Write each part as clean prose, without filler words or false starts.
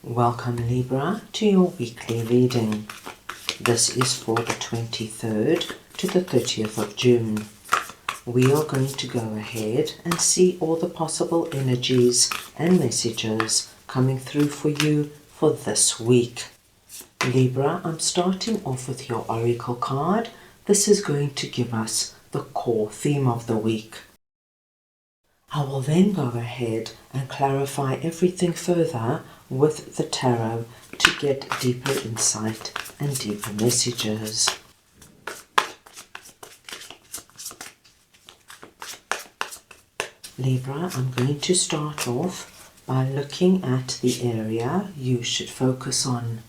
Welcome Libra to your weekly reading. This is for the 23rd to the 30th of June. We are going to go ahead and see all the possible energies and messages coming through for you for this week. Libra, I'm starting off with your Oracle card. This is going to give us the core theme of the week. I will then go ahead and clarify everything further with the tarot to get deeper insight and deeper messages. Libra, I'm going to start off by looking at the area you should focus on.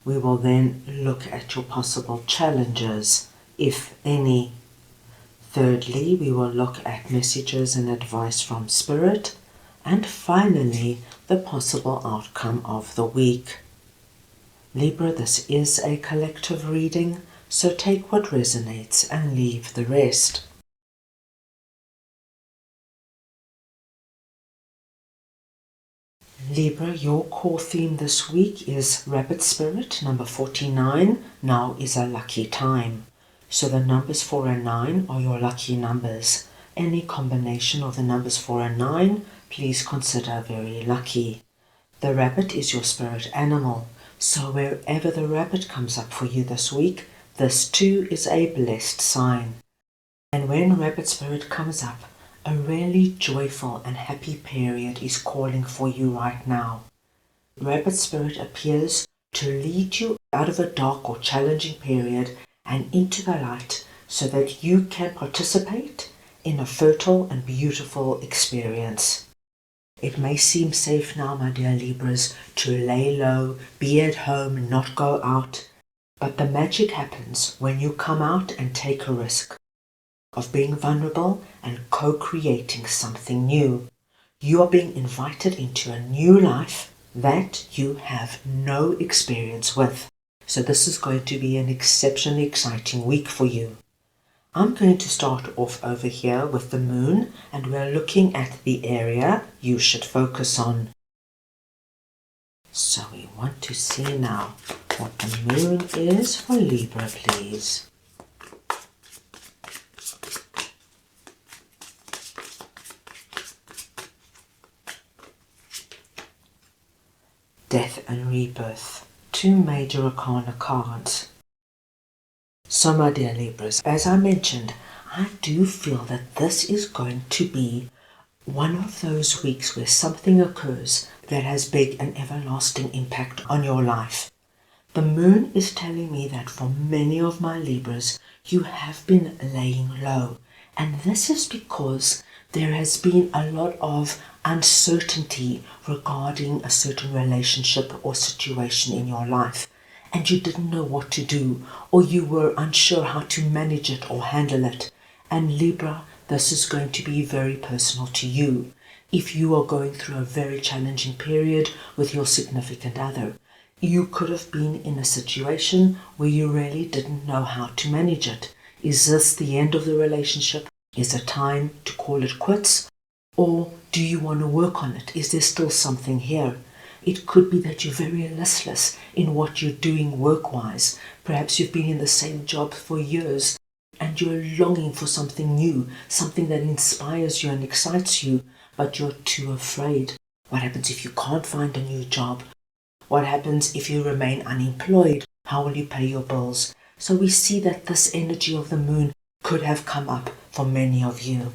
We will then look at your possible challenges, if any. Thirdly, we will look at messages and advice from Spirit. And finally, the possible outcome of the week. Libra, this is a collective reading, so take what resonates and leave the rest. Libra, your core theme this week is Rabbit Spirit, number 49. Now is a lucky time. So the numbers 4 and 9 are your lucky numbers. Any combination of the numbers 4 and 9, please consider very lucky. The rabbit is your spirit animal, so wherever the rabbit comes up for you this week, this too is a blessed sign. And when rabbit spirit comes up, a really joyful and happy period is calling for you right now. Rabbit spirit appears to lead you out of a dark or challenging period and into the light so that you can participate in a fertile and beautiful experience. It may seem safe now, my dear Libras, to lay low, be at home and not go out, but the magic happens when you come out and take a risk of being vulnerable and co-creating something new. You are being invited into a new life that you have no experience with. So this is going to be an exceptionally exciting week for you. I'm going to start off over here with the moon, and we're looking at the area you should focus on. So we want to see now what the moon is for Libra, please. Death and Rebirth. Two major arcana cards. So my dear Libras, as I mentioned, I do feel that this is going to be one of those weeks where something occurs that has big and everlasting impact on your life. The moon is telling me that for many of my Libras, you have been laying low. And this is because there has been a lot of uncertainty regarding a certain relationship or situation in your life. And you didn't know what to do, or you were unsure how to manage it or handle it. And Libra, this is going to be very personal to you. If you are going through a very challenging period with your significant other, you could have been in a situation where you really didn't know how to manage it. Is this the end of the relationship? Is it time to call it quits? Or do you want to work on it? Is there still something here? It could be that you're very listless in what you're doing work-wise. Perhaps you've been in the same job for years and you're longing for something new, something that inspires you and excites you, but you're too afraid. What happens if you can't find a new job? What happens if you remain unemployed? How will you pay your bills? So we see that this energy of the moon could have come up for many of you.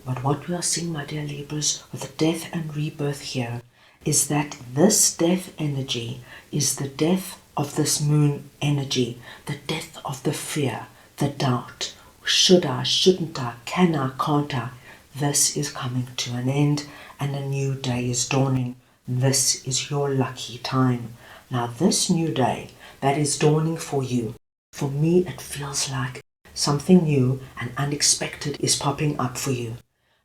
But what we are seeing, my dear Libras, with the death and rebirth here, is that this death energy is the death of this moon energy, the death of the fear, the doubt. Should I, shouldn't I, can I, can't I? This is coming to an end and a new day is dawning. This is your lucky time. Now this new day that is dawning for you, for me it feels like something new and unexpected is popping up for you.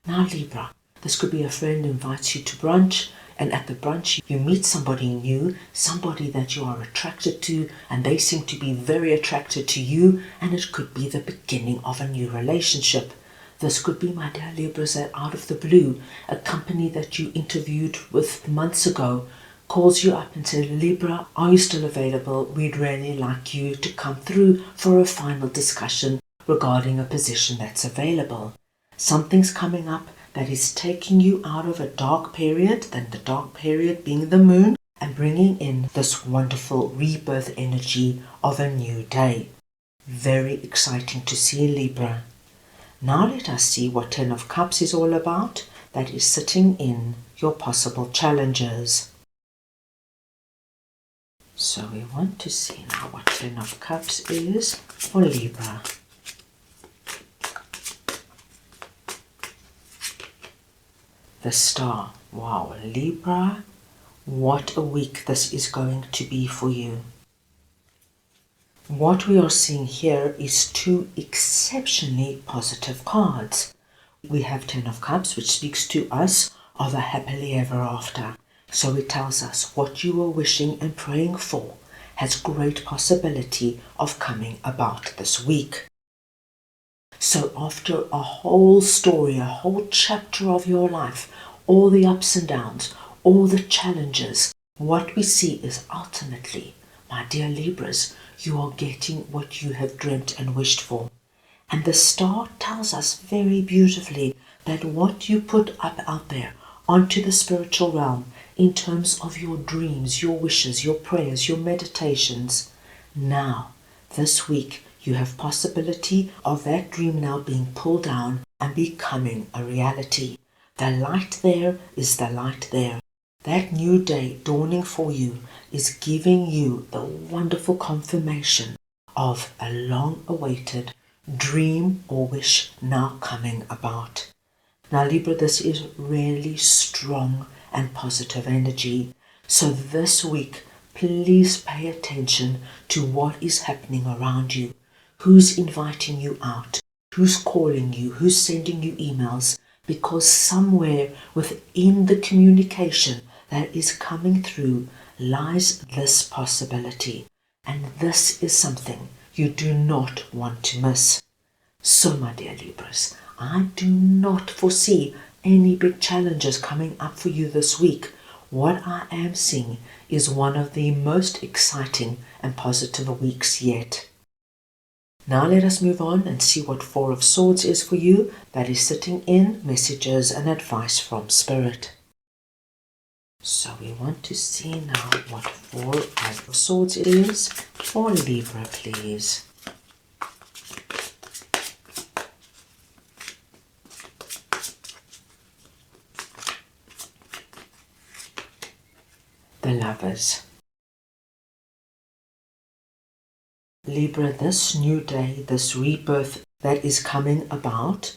Now Libra, this could be a friend invites you to brunch, and at the brunch you meet somebody new, somebody that you are attracted to, and they seem to be very attracted to you, and it could be the beginning of a new relationship. This could be, my dear Libras, that out of the blue, a company that you interviewed with months ago calls you up and says, Libra, are you still available? We'd really like you to come through for a final discussion regarding a position that's available. Something's coming up that is taking you out of a dark period, then the dark period being the moon, and bringing in this wonderful rebirth energy of a new day. Very exciting to see, Libra. Now let us see what Ten of Cups is all about, that is sitting in your possible challenges. So we want to see now what Ten of Cups is for Libra. The Star. Wow, Libra, what a week this is going to be for you. What we are seeing here is two exceptionally positive cards. We have Ten of Cups, which speaks to us of a happily ever after. So it tells us what you are wishing and praying for has great possibility of coming about this week. So after a whole story, a whole chapter of your life, all the ups and downs, all the challenges, what we see is ultimately, my dear Libras, you are getting what you have dreamt and wished for. And the Star tells us very beautifully that what you put up out there onto the spiritual realm in terms of your dreams, your wishes, your prayers, your meditations, now, this week, you have possibility of that dream now being pulled down and becoming a reality. The light there is the light there. That new day dawning for you is giving you the wonderful confirmation of a long-awaited dream or wish now coming about. Now Libra, this is really strong and positive energy. So this week, please pay attention to what is happening around you. Who's inviting you out? Who's calling you? Who's sending you emails? Because somewhere within the communication that is coming through lies this possibility. And this is something you do not want to miss. So my dear Libras, I do not foresee any big challenges coming up for you this week. What I am seeing is one of the most exciting and positive weeks yet. Now let us move on and see what Four of Swords is for you, that is sitting in messages and advice from Spirit. So we want to see now what Four of Swords it is for Libra, please. The Lovers. Libra, this new day, this rebirth that is coming about,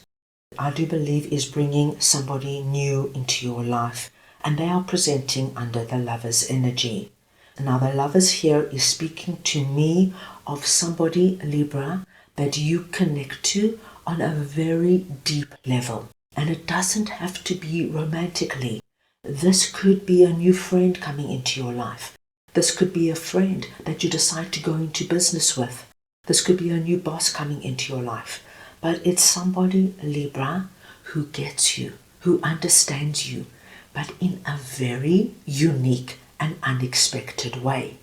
I do believe is bringing somebody new into your life, and they are presenting under the Lovers energy. Now the Lovers here is speaking to me of somebody, Libra, that you connect to on a very deep level. And it doesn't have to be romantically. This could be a new friend coming into your life. This could be a friend that you decide to go into business with. This could be a new boss coming into your life. But it's somebody, Libra, who gets you, who understands you, but in a very unique and unexpected way.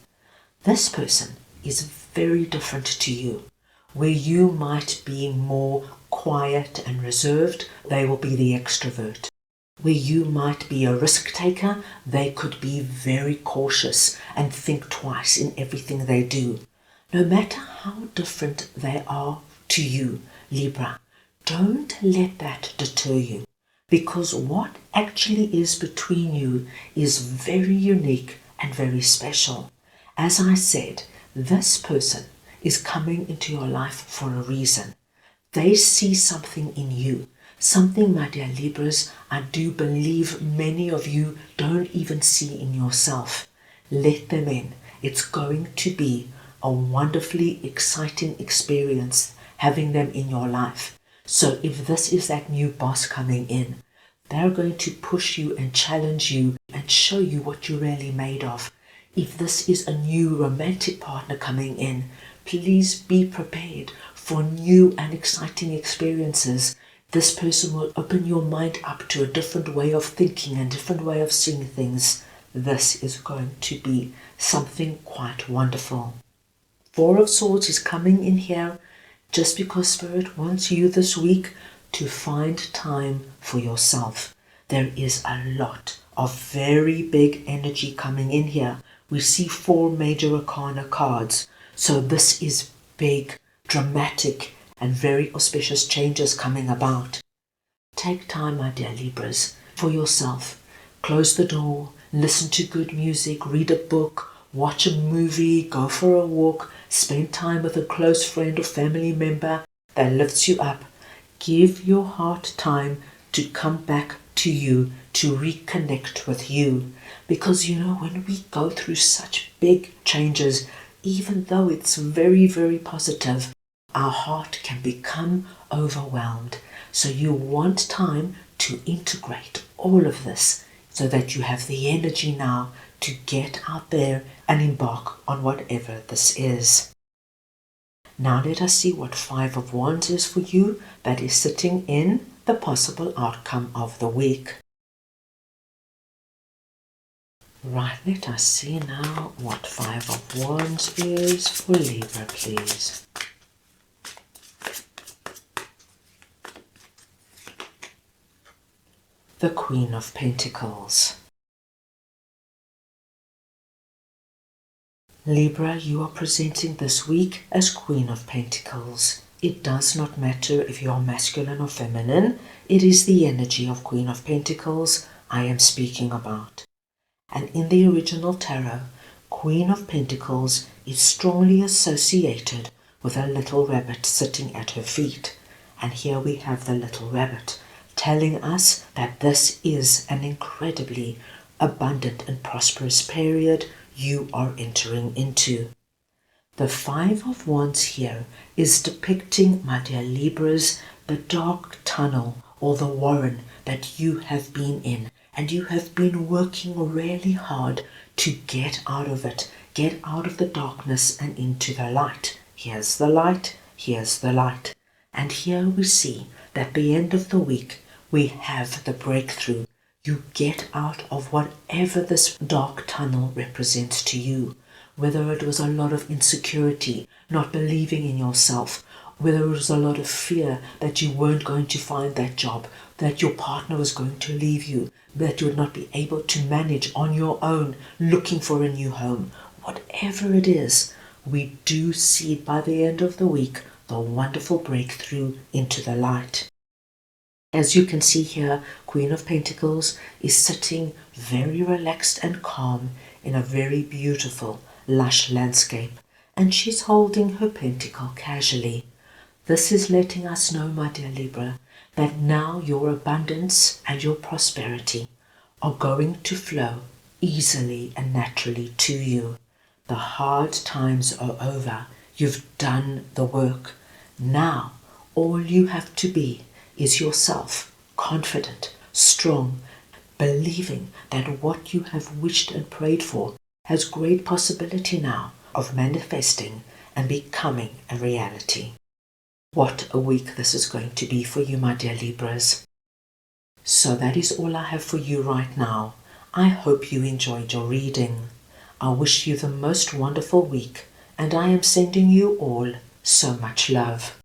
This person is very different to you. Where you might be more quiet and reserved, they will be the extrovert. Where you might be a risk taker, they could be very cautious and think twice in everything they do. No matter how different they are to you, Libra, don't let that deter you, because what actually is between you is very unique and very special. As I said, this person is coming into your life for a reason. They see something in you. Something, my dear Libras, I do believe many of you don't even see in yourself. Let them in. It's going to be a wonderfully exciting experience having them in your life. So if this is that new boss coming in, they're going to push you and challenge you and show you what you're really made of. If this is a new romantic partner coming in, please be prepared for new and exciting experiences. This person will open your mind up to a different way of thinking and different way of seeing things. this is going to be something quite wonderful. Four of Swords is coming in here just because Spirit wants you this week to find time for yourself. There is a lot of very big energy coming in here. We see 4 major arcana cards. So this is big, dramatic, and very auspicious changes coming about. Take time, my dear Libras, for yourself. Close the door, listen to good music, read a book, watch a movie, go for a walk, spend time with a close friend or family member that lifts you up. Give your heart time to come back to you, to reconnect with you. Because when we go through such big changes, even though it's very, very positive, our heart can become overwhelmed. So you want time to integrate all of this so that you have the energy now to get out there and embark on whatever this is. Now let us see what 5 of Wands is for you that is sitting in the possible outcome of the week. Right, let us see now what 5 of Wands is for Libra, please. The Queen of Pentacles. Libra, you are presenting this week as Queen of Pentacles. It does not matter if you are masculine or feminine. It is the energy of Queen of Pentacles I am speaking about. And in the original tarot, Queen of Pentacles is strongly associated with a little rabbit sitting at her feet. And here we have the little rabbit telling us that this is an incredibly abundant and prosperous period you are entering into. The 5 of Wands here is depicting, my dear Libras, the dark tunnel or the warren that you have been in, and you have been working really hard to get out of it, get out of the darkness and into the light. Here's the light, here's the light. And here we see that at the end of the week, we have the breakthrough. You get out of whatever this dark tunnel represents to you, whether it was a lot of insecurity, not believing in yourself, whether it was a lot of fear that you weren't going to find that job, that your partner was going to leave you, that you would not be able to manage on your own, looking for a new home. Whatever it is, we do see by the end of the week the wonderful breakthrough into the light. As you can see here, Queen of Pentacles is sitting very relaxed and calm in a very beautiful, lush landscape, and she's holding her pentacle casually. This is letting us know, my dear Libra, that now your abundance and your prosperity are going to flow easily and naturally to you. The hard times are over. You've done the work. Now, all you have to be is yourself, confident, strong, believing that what you have wished and prayed for has great possibility now of manifesting and becoming a reality. What a week this is going to be for you, my dear Libras. So that is all I have for you right now. I hope you enjoyed your reading. I wish you the most wonderful week, and I am sending you all so much love.